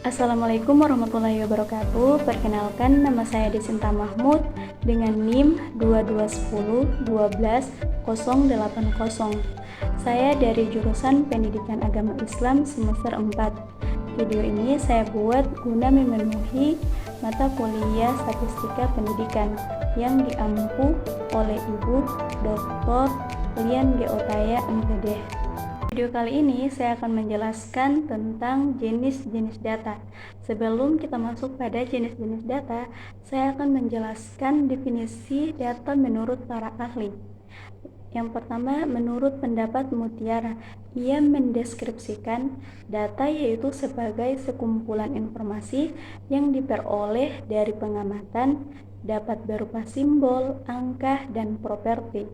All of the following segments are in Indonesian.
Assalamualaikum warahmatullahi wabarakatuh. Perkenalkan, nama saya Desinta Mahmud dengan NIM 2210121080. Saya dari jurusan Pendidikan Agama Islam semester 4. Video ini saya buat guna memenuhi mata kuliah Statistika Pendidikan yang diampu oleh Ibu Dr. Lian Geotaya MPD. Video kali ini saya akan menjelaskan tentang jenis-jenis data. Sebelum kita masuk pada jenis-jenis data, saya akan menjelaskan definisi data menurut para ahli. Yang pertama, menurut pendapat Mutiara, ia mendeskripsikan data yaitu sebagai sekumpulan informasi yang diperoleh dari pengamatan, dapat berupa simbol, angka, dan properti.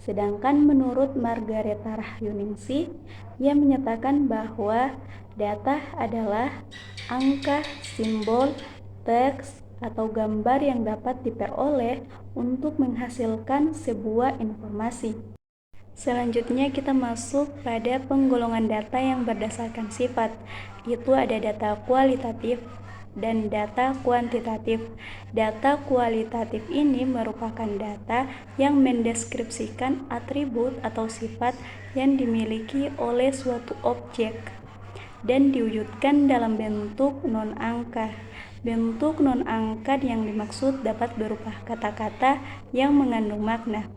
Sedangkan menurut Margaretha Rahyuningsih, ia menyatakan bahwa data adalah angka, simbol, teks, atau gambar yang dapat diperoleh untuk menghasilkan sebuah informasi. Selanjutnya kita masuk pada penggolongan data yang berdasarkan sifat. Itu ada data kualitatif dan data kuantitatif. Data kualitatif ini merupakan data yang mendeskripsikan atribut atau sifat yang dimiliki oleh suatu objek dan diwujudkan dalam bentuk non-angka. Bentuk non-angka yang dimaksud dapat berupa kata-kata yang mengandung makna.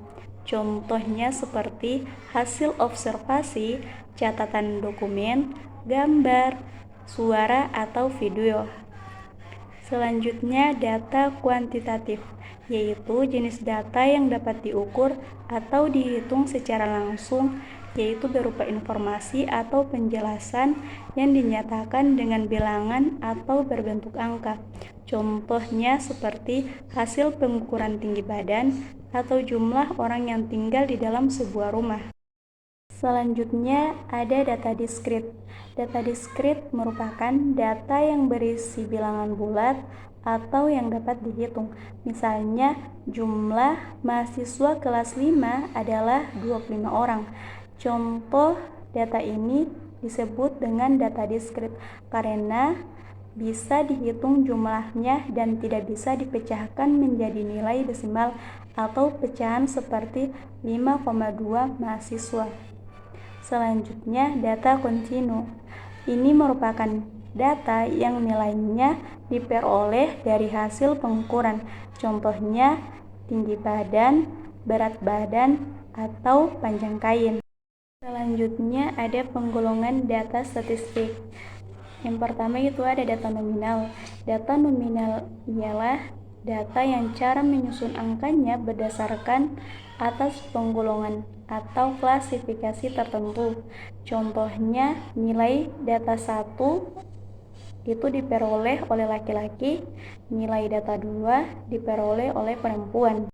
Contohnya seperti hasil observasi, catatan dokumen, gambar, suara, atau video. Selanjutnya data kuantitatif, yaitu jenis data yang dapat diukur atau dihitung secara langsung, yaitu berupa informasi atau penjelasan yang dinyatakan dengan bilangan atau berbentuk angka. Contohnya seperti hasil pengukuran tinggi badan atau jumlah orang yang tinggal di dalam sebuah rumah. Selanjutnya ada data diskrit. Data diskrit merupakan data yang berisi bilangan bulat atau yang dapat dihitung. Misalnya jumlah mahasiswa kelas 5 adalah 25 orang. Contoh data ini disebut dengan data diskrit karena bisa dihitung jumlahnya dan tidak bisa dipecahkan menjadi nilai desimal atau pecahan seperti 5,2 mahasiswa. Selanjutnya data kontinu. Ini merupakan data yang nilainya diperoleh dari hasil pengukuran. Contohnya tinggi badan, berat badan, atau panjang kain. Selanjutnya ada penggolongan data statistik. Yang pertama itu ada data nominal. Data nominal ialah data yang cara menyusun angkanya berdasarkan atas penggolongan atau klasifikasi tertentu. Contohnya nilai data 1 itu diperoleh oleh laki-laki, nilai data 2 diperoleh oleh perempuan.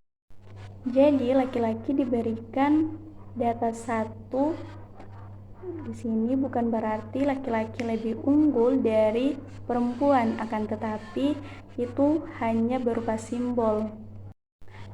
Jadi laki-laki diberikan data 1 di sini bukan berarti laki-laki lebih unggul dari perempuan, akan tetapi itu hanya berupa simbol.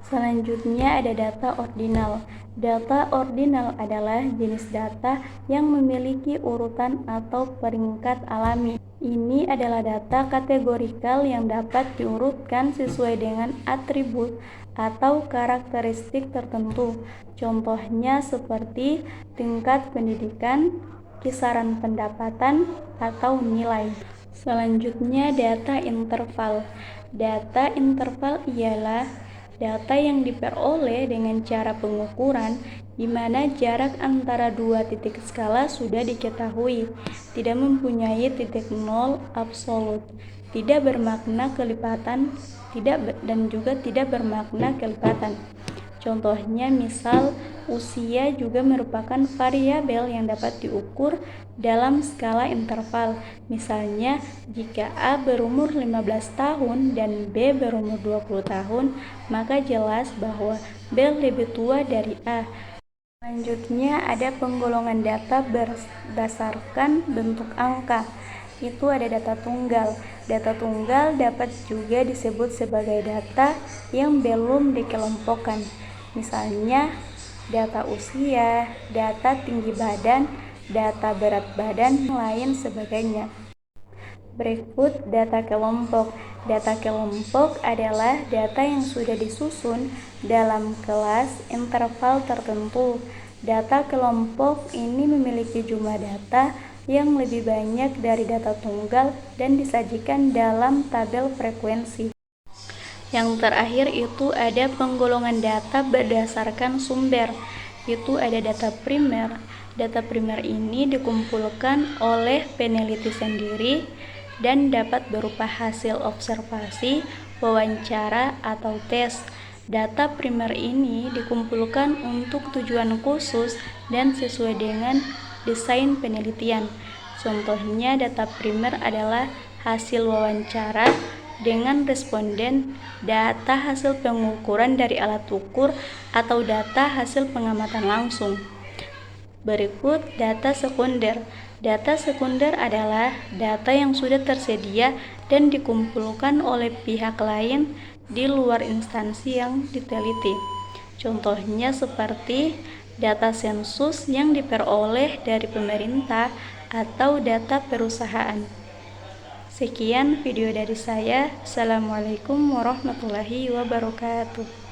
Selanjutnya ada data ordinal. Data ordinal adalah jenis data yang memiliki urutan atau peringkat alami. Ini adalah data kategorikal yang dapat diurutkan sesuai dengan atribut atau karakteristik tertentu. Contohnya seperti tingkat pendidikan, kisaran pendapatan, atau nilai. Selanjutnya data interval. Data interval ialah data yang diperoleh dengan cara pengukuran di mana jarak antara dua titik skala sudah diketahui, tidak mempunyai titik nol absolut, tidak bermakna kelipatan, dan juga tidak bermakna kelipatan. Contohnya misal usia juga merupakan variabel yang dapat diukur dalam skala interval. Misalnya jika A berumur 15 tahun dan B berumur 20 tahun, maka jelas bahwa B lebih tua dari A. Selanjutnya ada penggolongan data berdasarkan bentuk angka. Itu ada data tunggal. Data tunggal dapat juga disebut sebagai data yang belum dikelompokkan. Misalnya data usia, data tinggi badan, data berat badan, lain sebagainya. Berikut data kelompok. Data kelompok adalah data yang sudah disusun dalam kelas interval tertentu. Data kelompok ini memiliki jumlah data yang lebih banyak dari data tunggal dan disajikan dalam tabel frekuensi. Yang terakhir itu ada penggolongan data berdasarkan sumber. Itu ada data primer. Data primer ini dikumpulkan oleh peneliti sendiri dan dapat berupa hasil observasi, wawancara, atau tes. Data primer ini dikumpulkan untuk tujuan khusus dan sesuai dengan desain penelitian. Contohnya data primer adalah hasil wawancara dengan responden, data hasil pengukuran dari alat ukur, atau data hasil pengamatan langsung. Berikut data sekunder. Data sekunder adalah data yang sudah tersedia dan dikumpulkan oleh pihak lain di luar instansi yang diteliti. Contohnya seperti data sensus yang diperoleh dari pemerintah atau data perusahaan. Sekian video dari saya. Assalamualaikum warahmatullahi wabarakatuh.